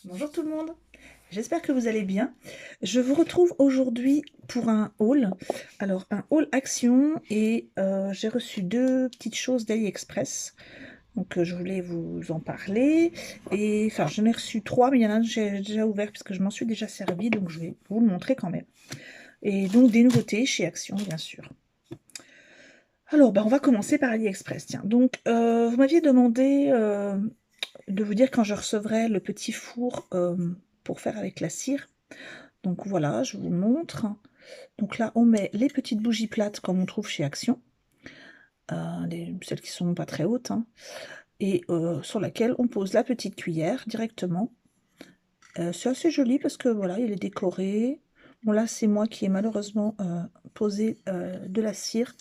Bonjour tout le monde, j'espère que vous allez bien. Je vous retrouve aujourd'hui pour un haul. Alors un haul action et j'ai reçu deux petites choses d'AliExpress. Donc je voulais vous en parler. Et enfin j'en ai reçu trois, mais il y en a un que j'ai déjà ouvert puisque je m'en suis déjà servi, donc je vais vous le montrer quand même. Et donc des nouveautés chez Action bien sûr. Alors on va commencer par AliExpress. Tiens, donc vous m'aviez demandé de vous dire quand je recevrai le petit four pour faire avec la cire. Donc voilà, je vous le montre. Donc là, on met les petites bougies plates comme on trouve chez Action, celles qui sont pas très hautes, hein, et sur laquelle on pose la petite cuillère directement. C'est assez joli parce que voilà, il est décoré. Bon là, c'est moi qui ai malheureusement posé de la cire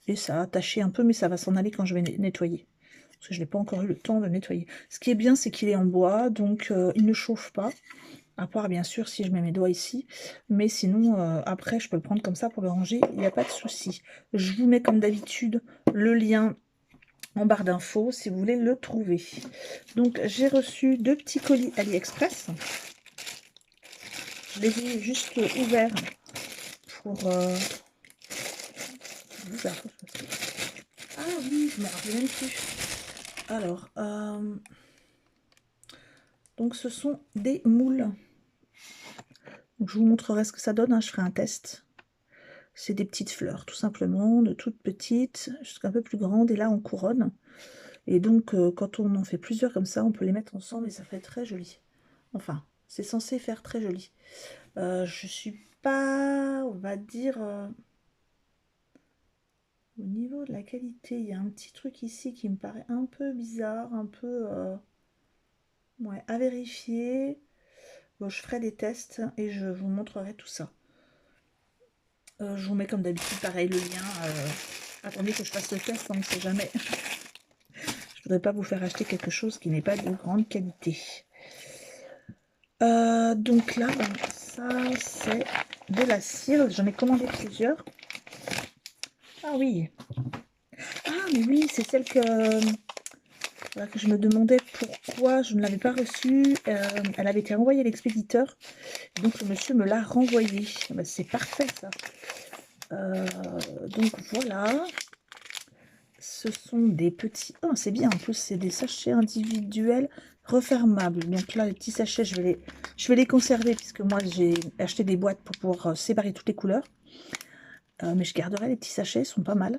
et ça a taché un peu, mais ça va s'en aller quand je vais nettoyer. Parce que je n'ai pas encore eu le temps de nettoyer. Ce qui est bien, c'est qu'il est en bois, donc il ne chauffe pas. À part bien sûr si je mets mes doigts ici, mais sinon après je peux le prendre comme ça pour le ranger, il n'y a pas de souci. Je vous mets comme d'habitude le lien en barre d'infos si vous voulez le trouver. Donc j'ai reçu deux petits colis AliExpress. Je les ai juste ouverts pour... bizarre. Ah oui, je me rappelle même plus. Alors, donc ce sont des moules. Donc, je vous montrerai ce que ça donne, hein, je ferai un test. C'est des petites fleurs, tout simplement, de toutes petites jusqu'à un peu plus grandes, et là on couronne. Et donc, quand on en fait plusieurs comme ça, on peut les mettre ensemble et ça fait très joli. Enfin, c'est censé faire très joli. Je suis pas, on va dire, au niveau de la qualité, il y a un petit truc ici qui me paraît un peu bizarre, un peu, ouais, à vérifier. Bon, je ferai des tests et je vous montrerai tout ça. Je vous mets comme d'habitude, pareil, le lien. Attendez que je fasse le test, on ne sait jamais. Je voudrais pas vous faire acheter quelque chose qui n'est pas de grande qualité. Donc là, ça c'est de la cire. J'en ai commandé plusieurs. Ah oui. Ah mais oui, c'est celle voilà, que je me demandais pourquoi je ne l'avais pas reçue. Elle avait été envoyée à l'expéditeur. Donc le monsieur me l'a renvoyée. Bah, c'est parfait ça. Donc voilà. Ce sont des petits... Oh, c'est bien, en plus, c'est des sachets individuels refermables. Donc là, les petits sachets, je vais les conserver, puisque moi, j'ai acheté des boîtes pour pouvoir séparer toutes les couleurs. Mais je garderai les petits sachets, ils sont pas mal.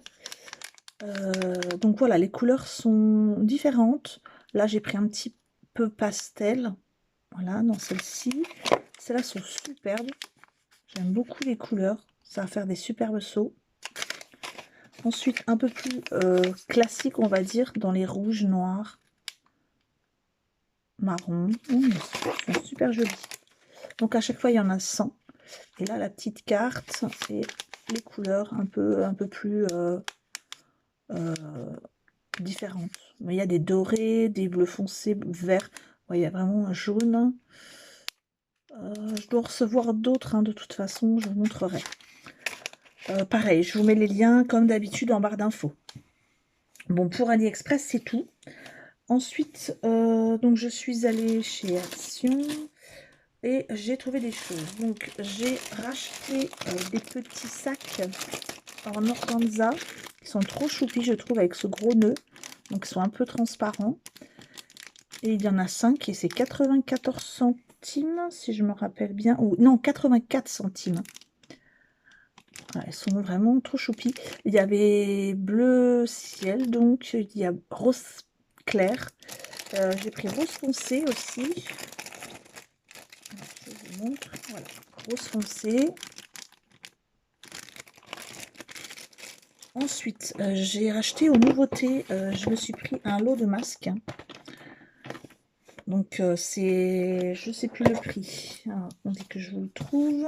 Donc voilà, les couleurs sont différentes. Là, j'ai pris un petit peu pastel. Voilà, dans celle-ci. Celles-là sont superbes. J'aime beaucoup les couleurs. Ça va faire des superbes seaux. Ensuite, un peu plus classique, on va dire, dans les rouges, noirs, marron. Ils sont super jolis. Donc à chaque fois, il y en a 100. Et là, la petite carte et les couleurs un peu plus euh, différentes. Il y a des dorés, des bleus foncés, verts. Ouais, il y a vraiment un jaune. Je dois en recevoir d'autres, hein, de toute façon, je vous montrerai. Pareil, je vous mets les liens comme d'habitude en barre d'infos. Bon, pour AliExpress, c'est tout. Ensuite, donc je suis allée chez Action et j'ai trouvé des choses. Donc j'ai racheté des petits sacs en organza qui sont trop choupis, je trouve, avec ce gros nœud. Donc ils sont un peu transparents. Et il y en a 5 et c'est 94 centimes, si je me rappelle bien. Ou non, 84 centimes. Voilà, ils sont vraiment trop choupis. Il y avait bleu ciel, donc il y a rose clair. J'ai pris rose foncé aussi. Je vous montre. Voilà, rose foncé. Ensuite, j'ai racheté aux nouveautés. Je me suis pris un lot de masques. Donc c'est, je sais plus le prix. Alors, on dit que je vous le trouve.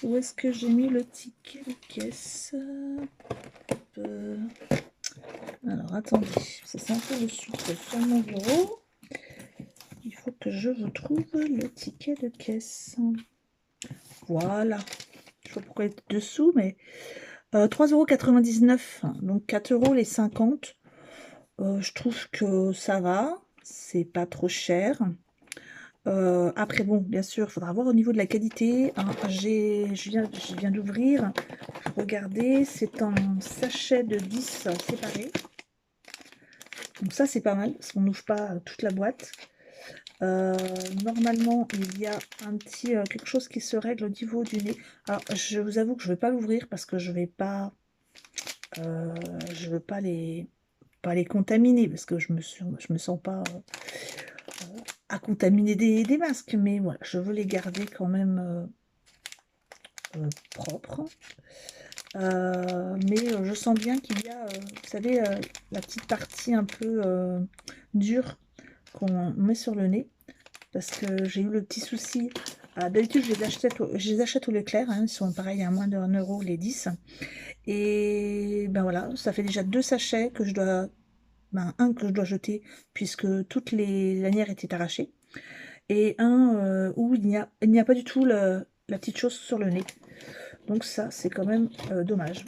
Où est-ce que j'ai mis le ticket de caisse? Alors attendez, c'est un peu dessus sur mon bureau. Il faut que je vous trouve le ticket de caisse. Voilà. Je sais pas pourquoi il est dessous, mais 3,99 €, donc 4 € les 50. Je trouve que ça va, c'est pas trop cher. Après, bon, bien sûr, il faudra voir au niveau de la qualité, hein. Je viens d'ouvrir. Regardez, c'est un sachet de 10 séparés. Donc ça, c'est pas mal, parce qu'on n'ouvre pas toute la boîte. Normalement, il y a un petit quelque chose qui se règle au niveau du nez. Alors, je vous avoue que je ne vais pas l'ouvrir parce que je veux pas les contaminer, parce que je me sens pas à contaminer des masques, mais voilà, je veux les garder quand même propres. Mais je sens bien qu'il y a, vous savez, la petite partie un peu dure qu'on met sur le nez, parce que j'ai eu le petit souci. D'habitude, je les achète au Leclerc, hein, ils sont pareils à moins de 1 € les 10. Et ben voilà, ça fait déjà 2 sachets que je dois, ben, un que je dois jeter, puisque toutes les lanières étaient arrachées, et un où il n'y a pas du tout la petite chose sur le nez. Donc ça, c'est quand même dommage.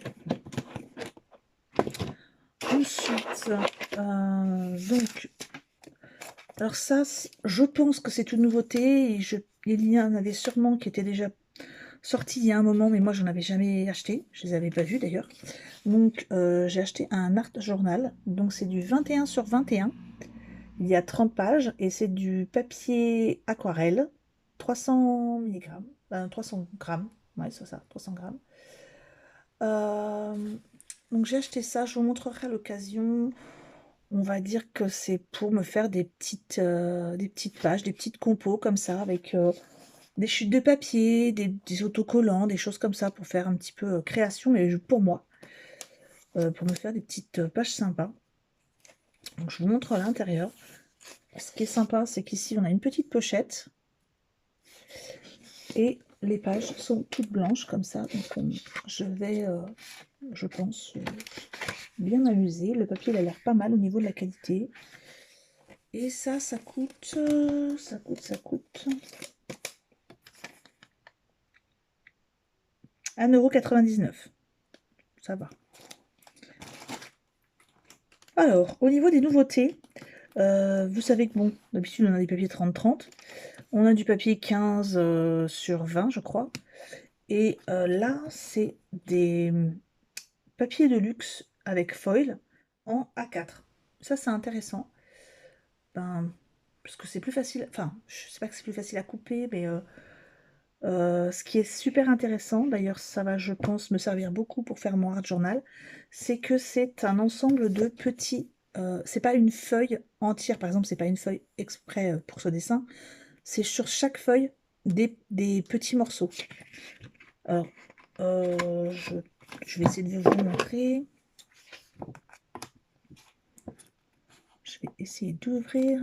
Ensuite, donc, alors ça, je pense que c'est une nouveauté, et il y en avait sûrement qui étaient déjà sortis il y a un moment, mais moi j'en avais jamais acheté, je les avais pas vus d'ailleurs. Donc j'ai acheté un art journal, donc c'est du 21 sur 21, il y a 30 pages, et c'est du papier aquarelle, 300 milligrammes, 300 grammes, ouais c'est ça, 300 grammes. Donc j'ai acheté ça, je vous montrerai à l'occasion. On va dire que c'est pour me faire des petites pages, des petites compos comme ça, avec des chutes de papier, des autocollants, des choses comme ça, pour faire un petit peu création, mais pour moi, pour me faire des petites pages sympas. Donc je vous montre à l'intérieur. Ce qui est sympa, c'est qu'ici on a une petite pochette, et les pages sont toutes blanches comme ça. Donc je vais, je pense, bien m'amuser. Le papier il a l'air pas mal au niveau de la qualité. Et ça coûte, ça coûte 1,99 €. Ça va. Alors, au niveau des nouveautés, vous savez que bon, d'habitude on a des papiers 30-30. On a du papier 15 sur 20, je crois. Et là, c'est des papiers de luxe avec foil en A4. Ça, c'est intéressant. Ben, parce que c'est plus facile. Enfin, je sais pas que c'est plus facile à couper, mais ce qui est super intéressant, d'ailleurs ça va je pense me servir beaucoup pour faire mon art journal, c'est que c'est un ensemble de petits, c'est pas une feuille entière, par exemple c'est pas une feuille exprès pour ce dessin, c'est sur chaque feuille des petits morceaux. Alors je vais essayer de vous montrer, je vais essayer d'ouvrir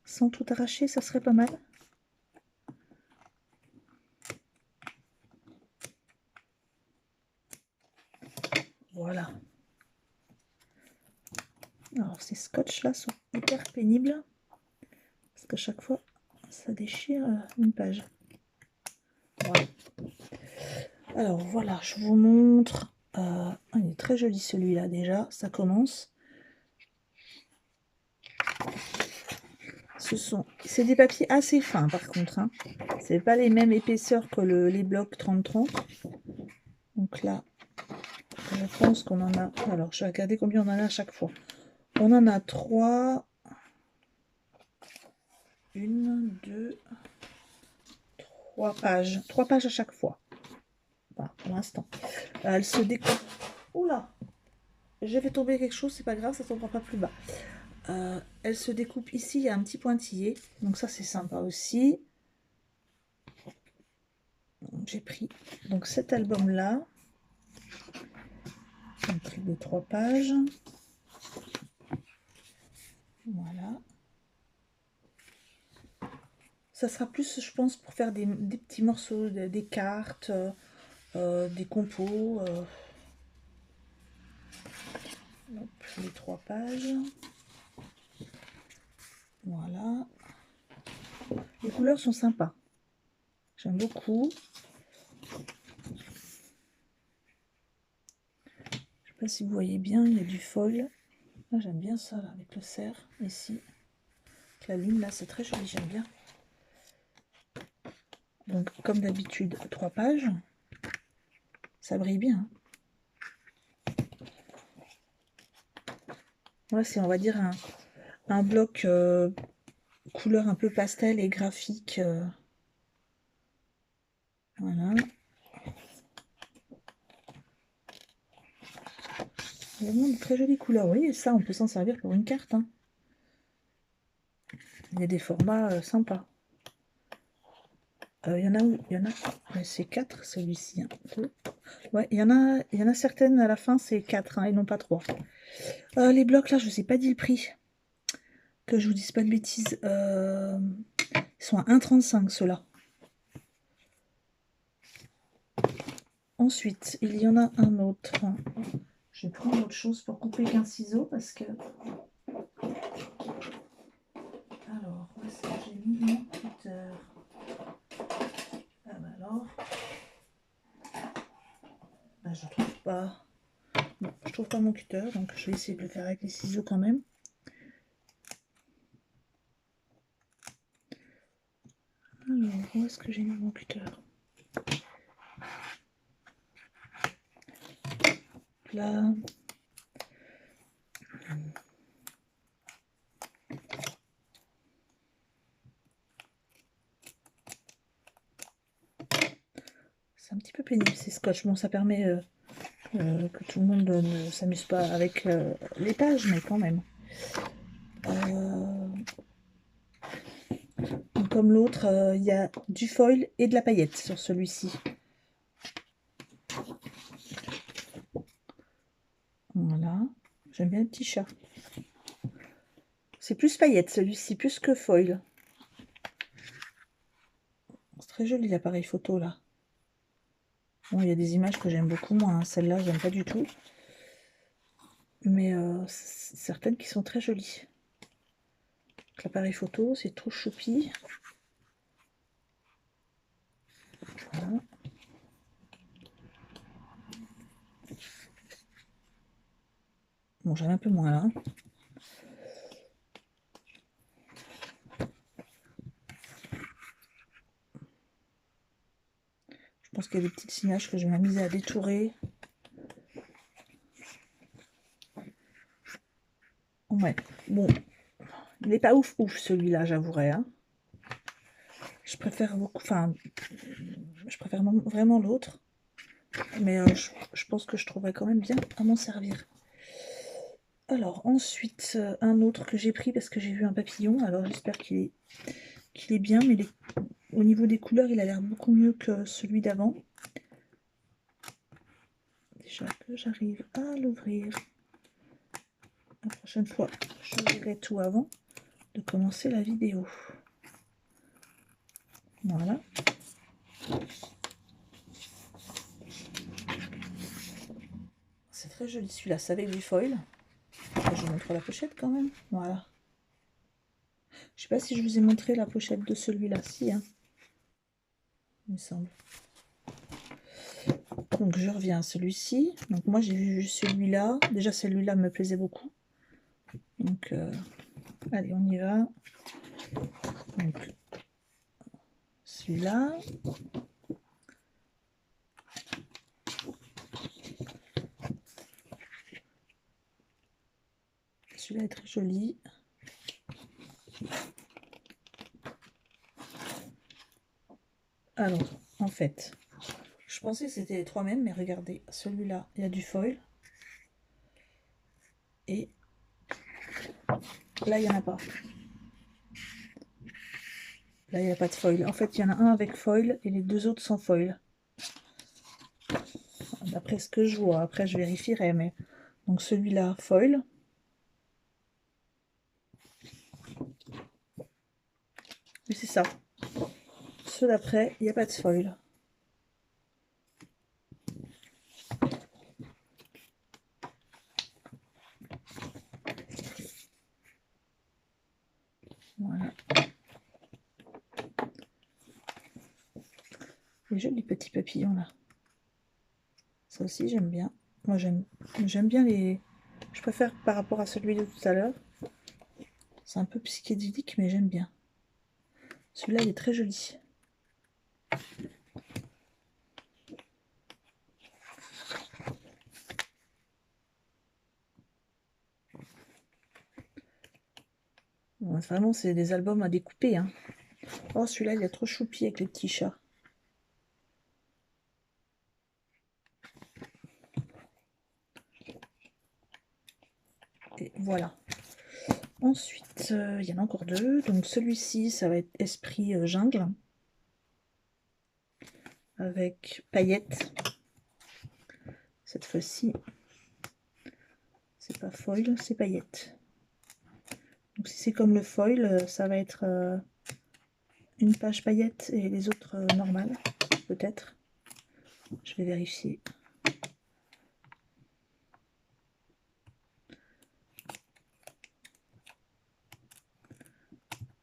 sans tout arracher, ça serait pas mal. Voilà. Alors ces scotch là sont hyper pénibles, parce qu'à chaque fois ça déchire une page. Voilà. Alors voilà, je vous montre. Il est très joli celui-là déjà, ça commence. C'est des papiers assez fins par contre, hein. C'est pas les mêmes épaisseurs que les blocs 30-30. Donc là, je pense qu'on en a. Alors, je vais regarder combien on en a à chaque fois. On en a 3. 1, 2, 3 pages. 3 pages à chaque fois. Voilà, pour l'instant. Elle se découpe. Oula! J'ai fait tomber quelque chose, c'est pas grave, ça ne tombera pas plus bas. Elle se découpe ici, il y a un petit pointillé, donc ça c'est sympa aussi. J'ai pris donc cet album là, un truc de 3 pages. Voilà. Ça sera plus, je pense, pour faire des petits morceaux, des cartes, des compos. Hop, les 3 pages. Voilà. Les couleurs sont sympas. J'aime beaucoup. Je sais pas si vous voyez bien, il y a du foil. J'aime bien ça là, avec le cerf ici, avec la lune, là, c'est très joli, j'aime bien. Donc, comme d'habitude, 3 pages. Ça brille bien. Là, c'est, on va dire, un bloc couleur un peu pastel et graphique. Voilà. Vraiment de très jolies couleurs. Oui, et ça, on peut s'en servir pour une carte. Hein. Il y a des formats sympas. Il y en a où? Il y en a. C'est 4 celui-ci. Hein. Ouais, il y en a certaines à la fin, c'est 4 hein, et non pas 3. Les blocs là, je ne vous ai pas dit le prix. Que je vous dise pas de bêtises. Ils sont à 1,35 ceux-là. Ensuite, il y en a un autre. Je vais prendre autre chose pour couper qu'un ciseau parce que. Alors, où est-ce que j'ai mis mon cutter? Ah bah alors. Bah, je trouve pas. Non, je trouve pas mon cutter, donc je vais essayer de le faire avec les ciseaux quand même. Alors, où est-ce que j'ai mis mon cutter? Là. C'est un petit peu pénible ces scotch. Bon, ça permet que tout le monde ne s'amuse pas avec les pages, mais quand même. Comme l'autre, il y a du foil et de la paillette sur celui-ci. Voilà. J'aime bien le petit chat. C'est plus paillette celui-ci, plus que foil. C'est très joli l'appareil photo là. Bon, il y a des images que j'aime beaucoup moins. Hein. Celle-là, j'aime pas du tout. Mais certaines qui sont très jolies. L'appareil photo, c'est tout choupi. Voilà. Bon, j'aime un peu moins là. Je pense qu'il y a des petites images que je vais m'amuser à détourer. Ouais, bon, il n'est pas ouf celui-là, j'avouerai. Hein. Je préfère beaucoup, enfin, je préfère vraiment l'autre. Mais je pense que je trouverai quand même bien à m'en servir. Alors, ensuite, un autre que j'ai pris parce que j'ai vu un papillon. Alors, j'espère qu'il est bien, mais au niveau des couleurs, il a l'air beaucoup mieux que celui d'avant. Déjà que j'arrive à l'ouvrir. La prochaine fois, je verrai tout avant de commencer la vidéo. Voilà. C'est très joli celui-là, c'est avec du foil. Je vous montre la pochette quand même. Voilà. Je sais pas si je vous ai montré la pochette de celui-là. Si, hein. Il me semble. Donc je reviens à celui-ci. Donc moi j'ai vu celui-là. Déjà celui-là me plaisait beaucoup. Donc allez, on y va. Donc celui-là. Celui-là est très joli. Alors, en fait, je pensais que c'était les trois mêmes, mais regardez, celui-là, il y a du foil. Et là, il n'y en a pas. Là, il n'y a pas de foil. En fait, il y en a un avec foil et les deux autres sans foil. D'après ce que je vois, après je vérifierai, mais... Donc celui-là, foil. Oui, c'est ça. Ceux d'après, il n'y a pas de foil. Voilà. Les jolis petits papillons là. Ça aussi j'aime bien. Moi j'aime bien les... Je préfère par rapport à celui de tout à l'heure. C'est un peu psychédélique, mais j'aime bien. Celui-là, il est très joli. Bon, vraiment, c'est des albums à découper, hein. Oh, celui-là, il est trop choupi avec les petits chats. Et voilà. Ensuite, il y en a encore deux. Donc celui-ci, ça va être Esprit Jungle. Avec paillettes. Cette fois-ci, c'est pas foil, c'est paillettes. Donc si c'est comme le foil, ça va être une page paillettes et les autres normales, peut-être. Je vais vérifier.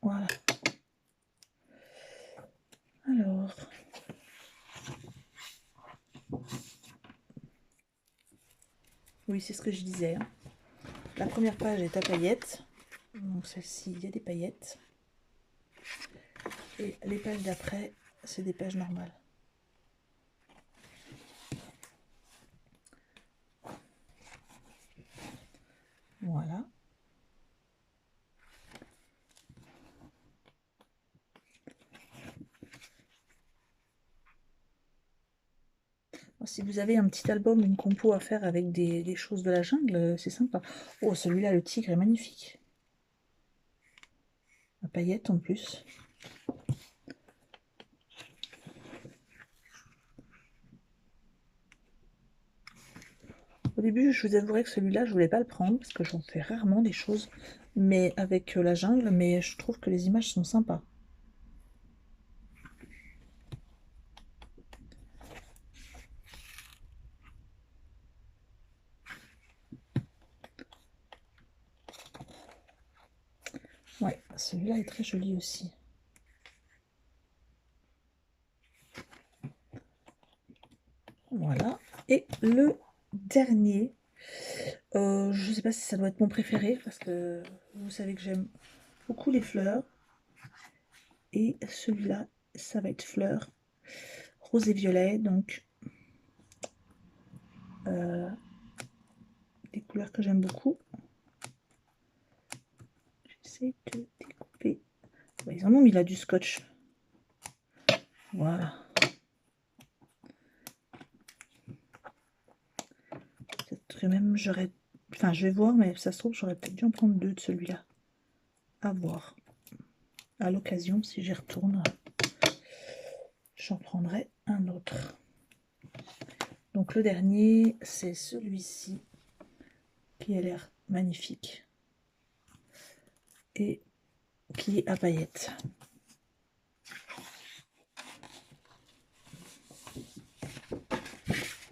Voilà. Alors. Oui, c'est ce que je disais, hein. La première page est à paillettes. Donc celle-ci, il y a des paillettes. Et les pages d'après, c'est des pages normales. Voilà. Si vous avez un petit album, une compo à faire avec des choses de la jungle, c'est sympa. Oh, celui-là, le tigre est magnifique. La paillette en plus. Au début, je vous avouerai que celui-là, je voulais pas le prendre parce que j'en fais rarement des choses, mais avec la jungle, mais je trouve que les images sont sympas. Ouais, celui-là est très joli aussi. Voilà. Et le dernier, je sais pas si ça doit être mon préféré parce que vous savez que j'aime beaucoup les fleurs. Et celui-là, ça va être fleurs rose et violet, donc des couleurs que j'aime beaucoup. J'essaie de découper. Ouais, ils en ont mis là du scotch. Voilà. Peut-être que même j'aurais... Enfin, je vais voir, mais ça se trouve, j'aurais peut-être dû en prendre deux de celui-là. À voir. À l'occasion, si j'y retourne, j'en prendrai un autre. Donc le dernier, c'est celui-ci, qui a l'air magnifique. Et qui est à paillettes.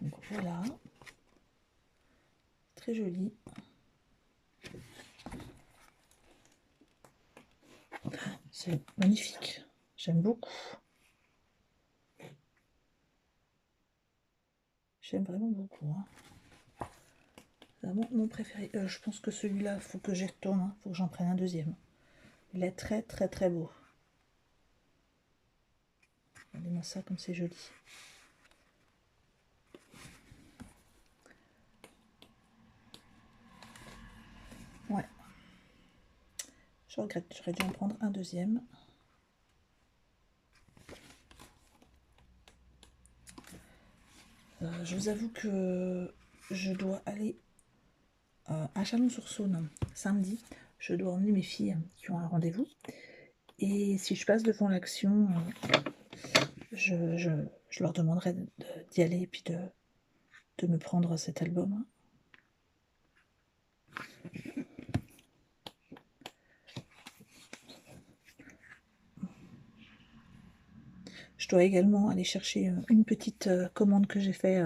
Donc voilà. Très joli. C'est magnifique. J'aime beaucoup. J'aime vraiment beaucoup. Hein. Vraiment mon préféré. Je pense que celui-là, il faut que j'y retourne. Hein. Faut que j'en prenne un deuxième. Il est très très très beau. Regardez-moi ça comme c'est joli. Ouais. Je regrette, j'aurais dû en prendre un deuxième. Je vous avoue que je dois aller à Chalon-sur-Saône samedi. Je dois emmener mes filles qui ont un rendez-vous. Et si je passe devant l'action, je leur demanderai d'y aller et puis de me prendre cet album. Je dois également aller chercher une petite commande que j'ai fait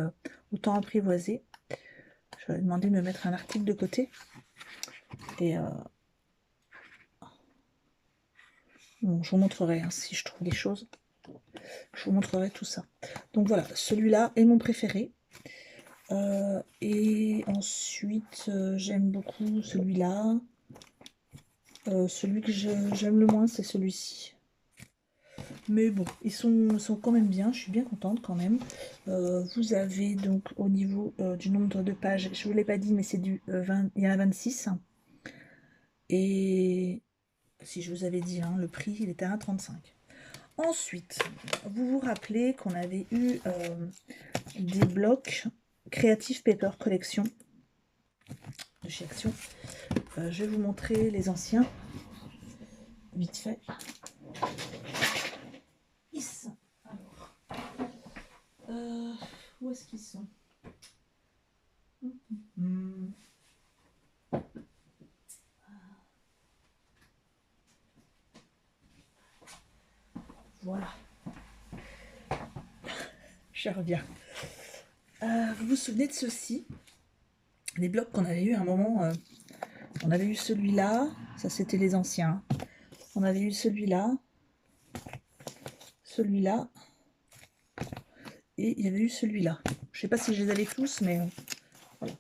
au temps apprivoisé. Je vais demander de me mettre un article de côté. Et bon, je vous montrerai hein, si je trouve des choses. Je vous montrerai tout ça. Donc voilà, celui-là est mon préféré. Et ensuite, j'aime beaucoup celui-là. Celui que j'aime le moins, c'est celui-ci. Mais bon, ils sont quand même bien, je suis bien contente quand même. Vous avez donc au niveau du nombre de pages, je ne vous l'ai pas dit, mais c'est du 20, il y en a 26. Et si je vous avais dit, hein, le prix, il était à 1,35. Ensuite, vous vous rappelez qu'on avait eu des blocs Creative Paper Collection de chez Action. Je vais vous montrer les anciens, vite fait. Alors, où est-ce qu'ils sont? Voilà. Je reviens. Vous vous souvenez de ceci? Des blocs qu'on avait eu à un moment. On avait eu celui-là. Ça, c'était les anciens. On avait eu celui-là. Celui-là. Et il y avait eu celui-là. Je sais pas si je les avais tous, mais voilà.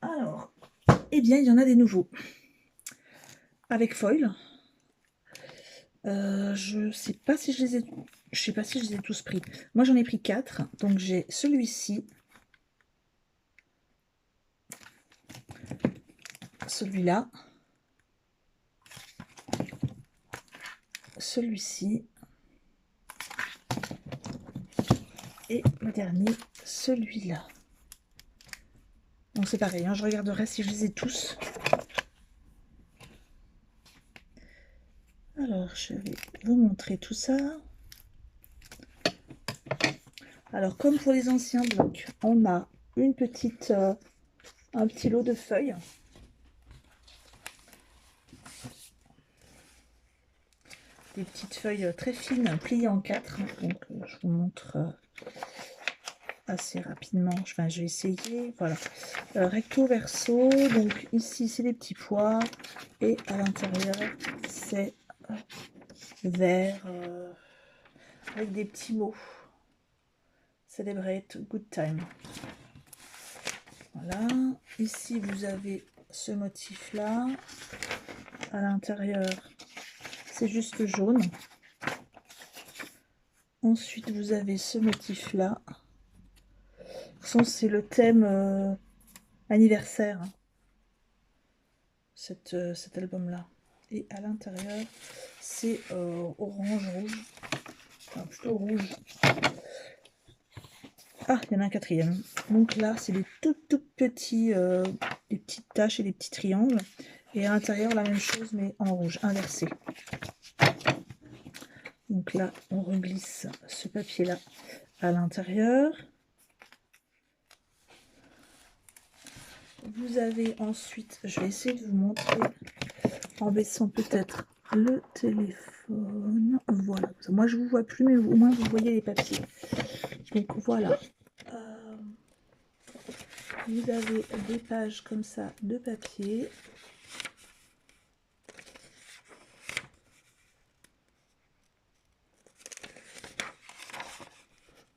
Alors, eh bien, il y en a des nouveaux. Avec foil. Je sais pas si je les ai... Je sais pas si je les ai tous pris. Moi, j'en ai pris 4. Donc, j'ai celui-ci. Celui-là. Celui-ci. Et le dernier, celui-là. Donc, c'est pareil. Hein, je regarderai si je les ai tous. Alors, je vais vous montrer tout ça. Alors, comme pour les anciens blocs, on a une petite, un petit lot de feuilles. Des petites feuilles très fines, pliées en 4. Donc, je vous montre assez rapidement. Enfin, je vais essayer. Voilà. Recto, verso. Donc, ici, c'est les petits pois. Et à l'intérieur, c'est vert avec des petits mots. Celebrate good time. Voilà. Ici, vous avez ce motif-là. À l'intérieur, c'est juste jaune. Ensuite, vous avez ce motif-là. C'est le thème anniversaire, hein, cet album-là. Et à l'intérieur, c'est orange-rouge. Enfin, plutôt rouge. Ah, il y en a un quatrième. Donc là, c'est des tout petits, des petites taches et des petits triangles. Et à l'intérieur, la même chose, mais en rouge, inversé. Donc là, on reglisse ce papier-là à l'intérieur. Vous avez ensuite, je vais essayer de vous montrer en baissant peut-être le téléphone. Voilà, moi je vous vois plus, mais au moins vous voyez les papiers. Donc voilà. Vous avez des pages comme ça de papier.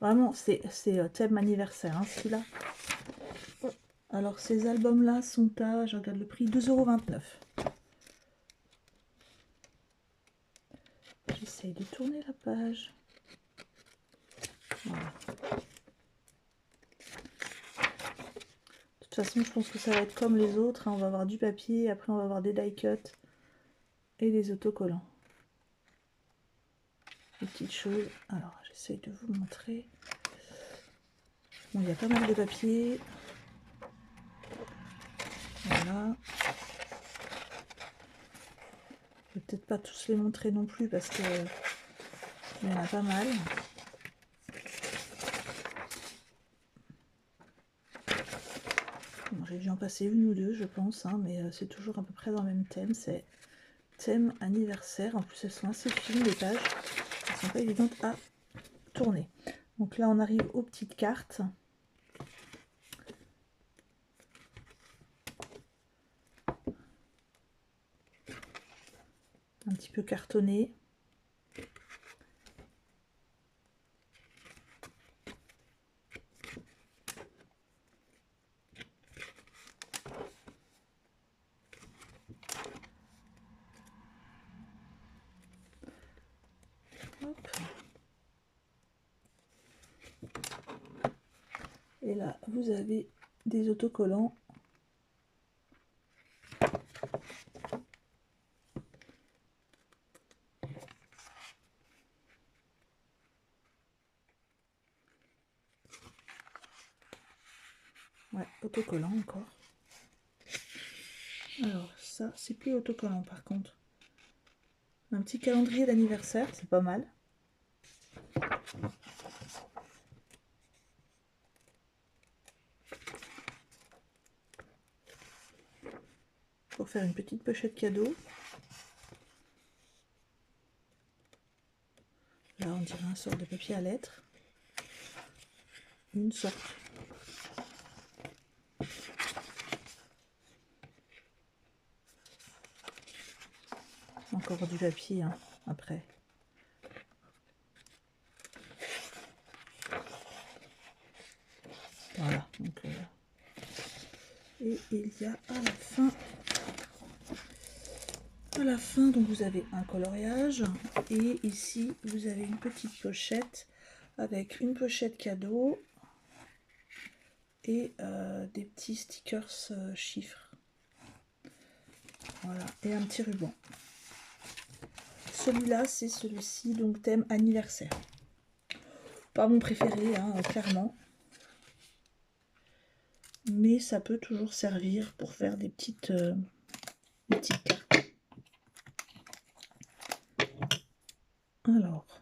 Vraiment, c'est thème anniversaire, hein, celui-là. Alors, ces albums-là sont à, je regarde le prix, 2,29 €. J'essaye de tourner la page. Voilà. De toute façon, je pense que ça va être comme les autres. Hein. On va avoir du papier, après on va avoir des die cuts et des autocollants. Des petites choses. Alors, j'essaye de vous montrer. Bon, il y a pas mal de papier. Voilà. Je vais peut-être pas tous les montrer non plus parce que il y en a pas mal. Bon, j'ai dû en passer une ou deux, je pense, hein, mais c'est toujours à peu près dans le même thème. C'est thème anniversaire. En plus, elles sont assez fines, les pages. Elles sont pas évidentes à tourner. Donc là, on arrive aux petites cartes. Un petit peu cartonné. Hop. Et là, vous avez des autocollants. Ouais, autocollant encore. Alors ça, c'est plus autocollant par contre. Un petit calendrier d'anniversaire, c'est pas mal. Pour faire une petite pochette cadeau. Là, on dirait un sort de papier à lettres. Une sorte. Encore du papier, hein, après. Voilà. Donc, et il y a à la fin, donc vous avez un coloriage. Et ici, vous avez une petite pochette avec une pochette cadeau et des petits stickers chiffres. Voilà, et un petit ruban. Celui-là, c'est celui-ci, donc thème anniversaire. Pas mon préféré, hein, clairement. Mais ça peut toujours servir pour faire des petites cartes. Alors,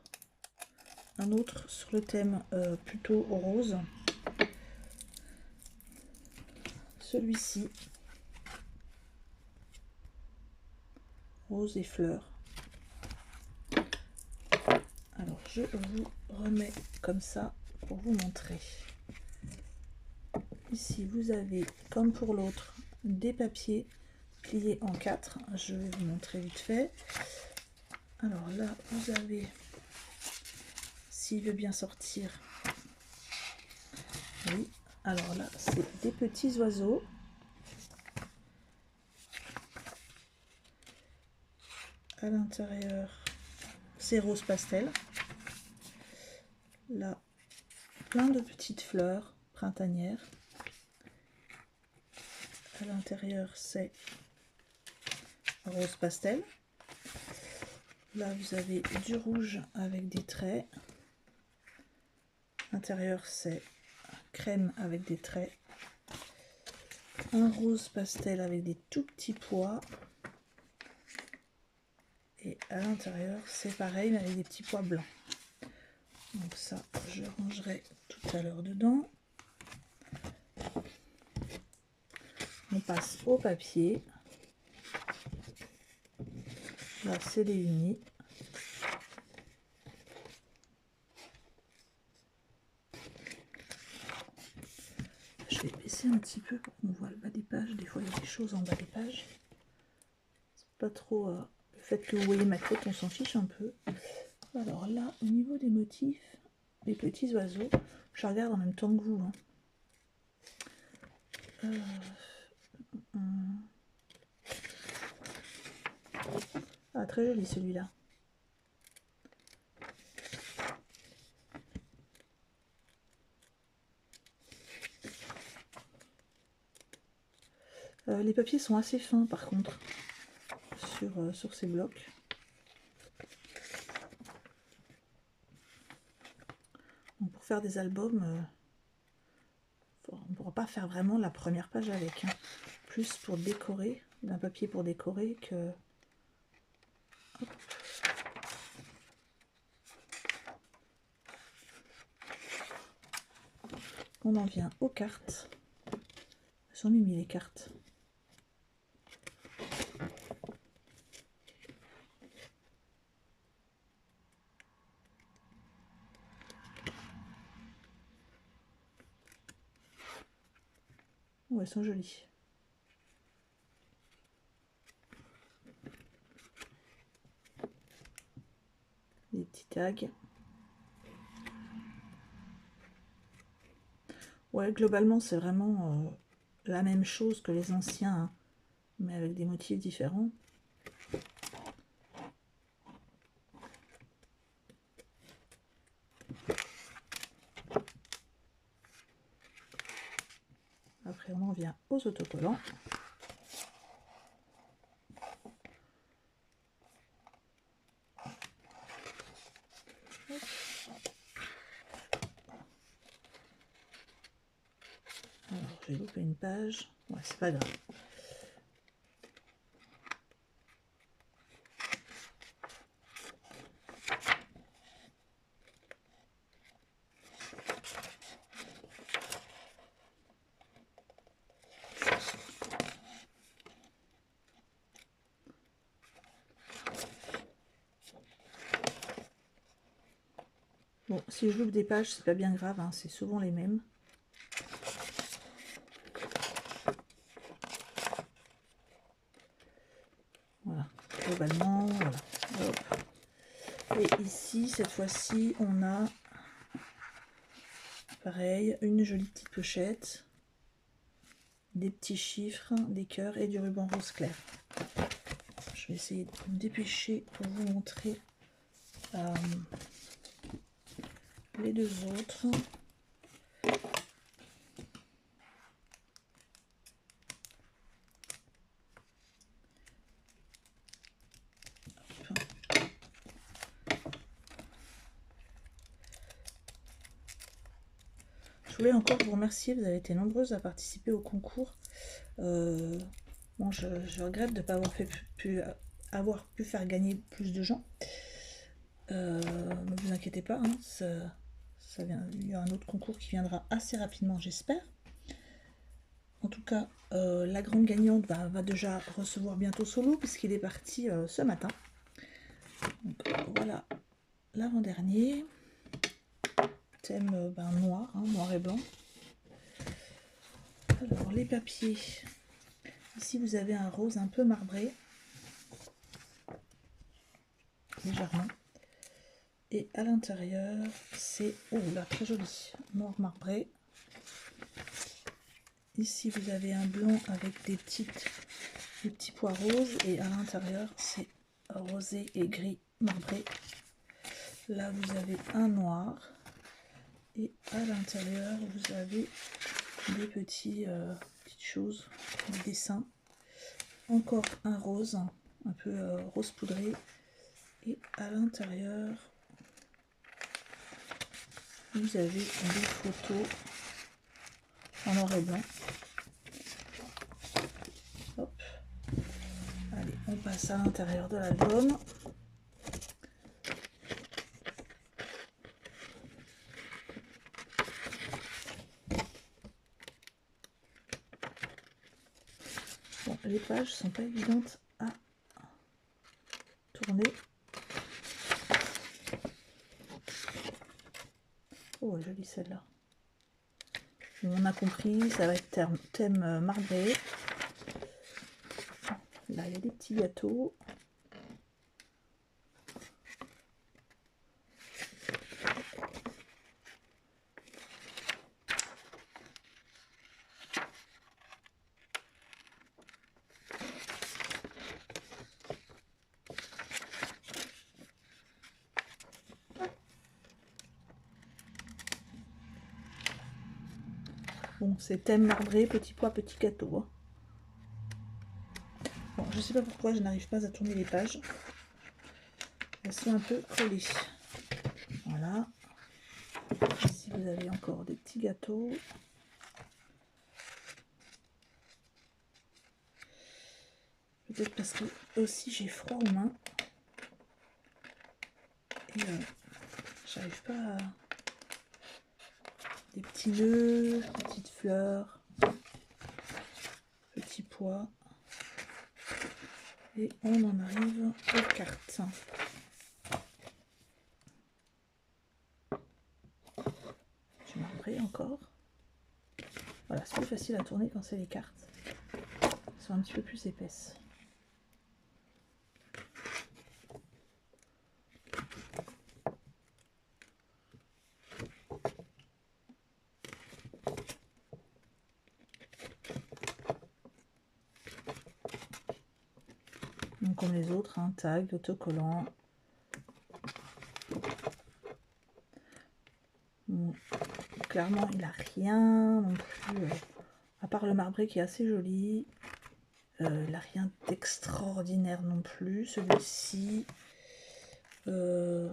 un autre sur le thème plutôt rose. Celui-ci. Rose et fleurs. Alors, je vous remets comme ça pour vous montrer. Ici, vous avez, comme pour l'autre, des papiers pliés en 4. Je vais vous montrer vite fait. Alors là, vous avez, s'il veut bien sortir, oui. Alors là, c'est des petits oiseaux. À l'intérieur, c'est rose pastel. Là, plein de petites fleurs printanières. À l'intérieur, c'est rose pastel. Là, vous avez du rouge avec des traits. L'intérieur, c'est crème avec des traits. Un rose pastel avec des tout petits pois. Et à l'intérieur, c'est pareil, mais avec des petits pois blancs. Donc ça, je rangerai tout à l'heure dedans. On passe au papier. Là, c'est les unis. Je vais baisser un petit peu pour qu'on voit le bas des pages. Des fois, il y a des choses en bas des pages. C'est pas trop... le fait que vous voyez ma tête, on s'en fiche un peu. Alors là, au niveau des motifs, les petits oiseaux, je regarde en même temps que vous. Ah, très joli celui-là. Les papiers sont assez fins par contre sur ces blocs. Donc, pour faire des albums, on ne pourra pas faire vraiment la première page avec. Hein. Plus pour décorer, d'un papier pour décorer que... Hop. On en vient aux cartes. Elles sont mimi les cartes. Oh, elles sont jolies. Des petits tags. Ouais, globalement, c'est vraiment la même chose que les anciens, hein, mais avec des motifs différents. Après, on en vient aux autocollants. Alors, j'ai loupé une page. Ouais, c'est pas grave. Bon, si je loupe des pages, c'est pas bien grave, hein, c'est souvent les mêmes. Voilà, globalement, voilà. Hop. Et ici, cette fois-ci, on a, pareil, une jolie petite pochette, des petits chiffres, des cœurs et du ruban rose clair. Je vais essayer de me dépêcher pour vous montrer les deux autres. Je voulais encore vous remercier, vous avez été nombreuses à participer au concours. Bon, je regrette de ne pas avoir pu faire gagner plus de gens. Ne vous inquiétez pas, hein, il y a un autre concours qui viendra assez rapidement, j'espère. En tout cas, la grande gagnante va déjà recevoir bientôt son lot puisqu'il est parti ce matin. Donc voilà l'avant-dernier. Thème noir, hein, noir et blanc. Alors les papiers. Ici vous avez un rose un peu marbré. Légèrement. Et à l'intérieur, c'est, oh là, très joli, noir marbré. Ici, vous avez un blanc avec des petits pois roses. Et à l'intérieur, c'est rosé et gris marbré. Là, vous avez un noir. Et à l'intérieur, vous avez des petites choses, des dessins. Encore un rose, un peu rose poudré. Et à l'intérieur, vous avez des photos en noir et blanc. Hop. Allez, on passe à l'intérieur de l'album. Bon, les pages sont pas évidentes à tourner. Oh, jolie celle-là. On a compris, ça va être thème marbré. Là, il y a des petits gâteaux. Bon, c'est thème marbré, petit pois, petit gâteau. Hein. Bon, je sais pas pourquoi je n'arrive pas à tourner les pages. Elles sont un peu collées. Voilà. Ici, vous avez encore des petits gâteaux. Peut-être parce que aussi j'ai froid aux mains. Et j'arrive pas à... Des petits nœuds, petites fleurs, petits pois. Et on en arrive aux cartes. Je marquerai encore. Voilà, c'est plus facile à tourner quand c'est les cartes. Elles sont un petit peu plus épaisses. Donc comme les autres, hein, tag, autocollant. Bon, clairement, il n'a rien non plus À part le marbré qui est assez joli. Il n'a rien d'extraordinaire non plus. Celui-ci. Je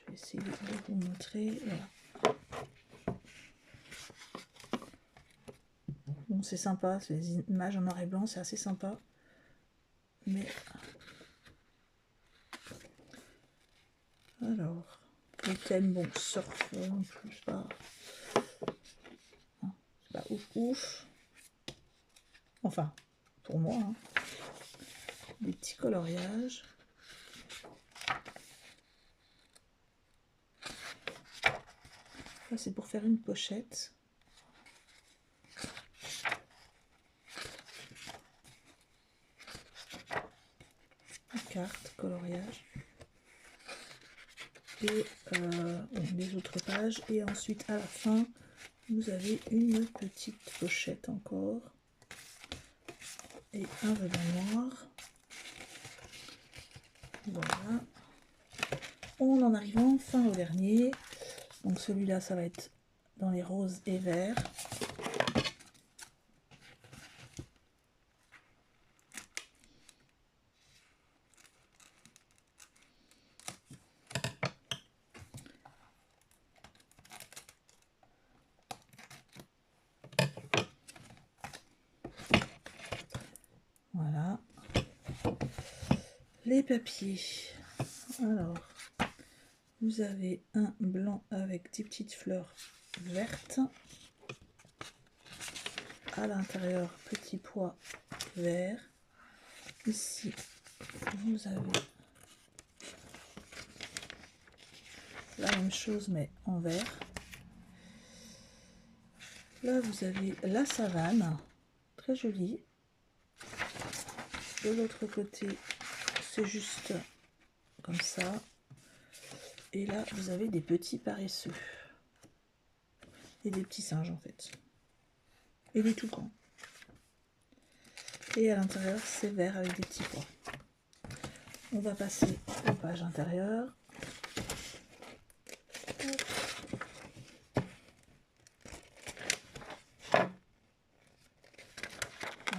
vais essayer de vous montrer. Voilà. Bon, c'est sympa. C'est des images en noir et blanc. C'est assez sympa. Mais... Alors, le thème, bon, surf, non plus, pas ouf ouf. Enfin, pour moi, hein. Des petits coloriages. Là, c'est pour faire une pochette. Une carte, coloriage. Et les autres pages. Et ensuite, à la fin, vous avez une petite pochette encore. Et un ruban noir. Voilà. On en arrive enfin au dernier. Donc celui-là, ça va être dans les roses et verts. Voilà. Les papiers. Alors, vous avez un blanc avec des petites fleurs vertes. À l'intérieur, petit pois vert. Ici, vous avez la même chose mais en vert. Là, vous avez la savane, très jolie. De l'autre côté, c'est juste comme ça. Et là, vous avez des petits paresseux. Et des petits singes, en fait. Et des toucans. Et à l'intérieur, c'est vert avec des petits pois. On va passer aux pages intérieures.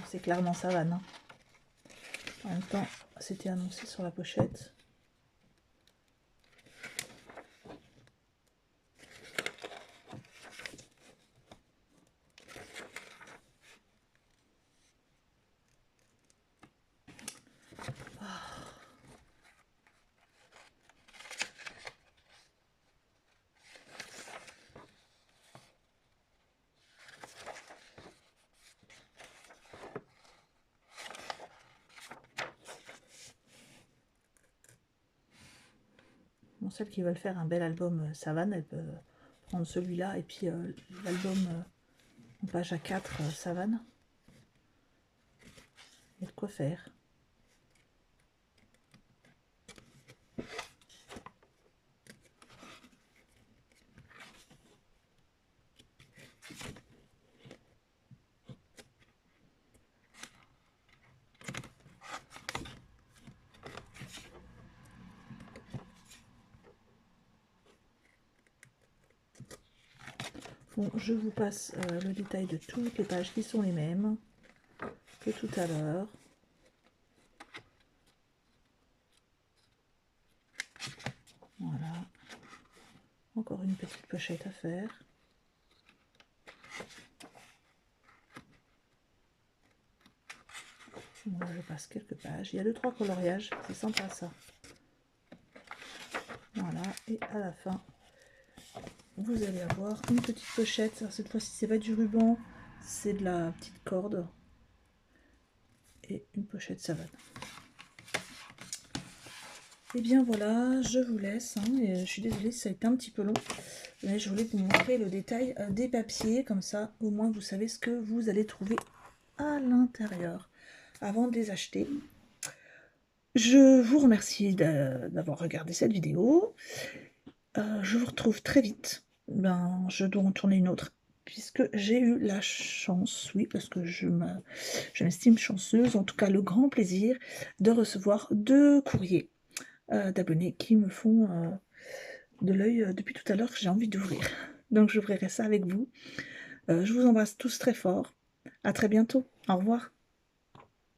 C'est clairement savane. Hein. En même temps, c'était annoncé sur la pochette. Bon, celles qui veulent faire un bel album savane, elles peuvent prendre celui-là et puis l'album en page A4 savane. Il y a de quoi faire. Bon, je vous passe le détail de toutes les pages qui sont les mêmes que tout à l'heure. Voilà. Encore une petite pochette à faire. Moi, je passe quelques pages. Il y a 2-3 coloriages, c'est sympa ça. Voilà, et à la fin, vous allez avoir une petite pochette. Alors, cette fois-ci, c'est pas du ruban, c'est de la petite corde. Et une pochette savane. Et bien voilà, je vous laisse. Hein, et je suis désolée, ça a été un petit peu long. Mais je voulais vous montrer le détail des papiers. Comme ça, au moins, vous savez ce que vous allez trouver à l'intérieur avant de les acheter. Je vous remercie d'avoir regardé cette vidéo. Je vous retrouve très vite. Ben, je dois en tourner une autre, puisque j'ai eu la chance, oui, parce que je m'estime chanceuse, en tout cas le grand plaisir de recevoir 2 courriers d'abonnés qui me font de l'œil depuis tout à l'heure que j'ai envie d'ouvrir. Donc j'ouvrirai ça avec vous. Je vous embrasse tous très fort. À très bientôt. Au revoir.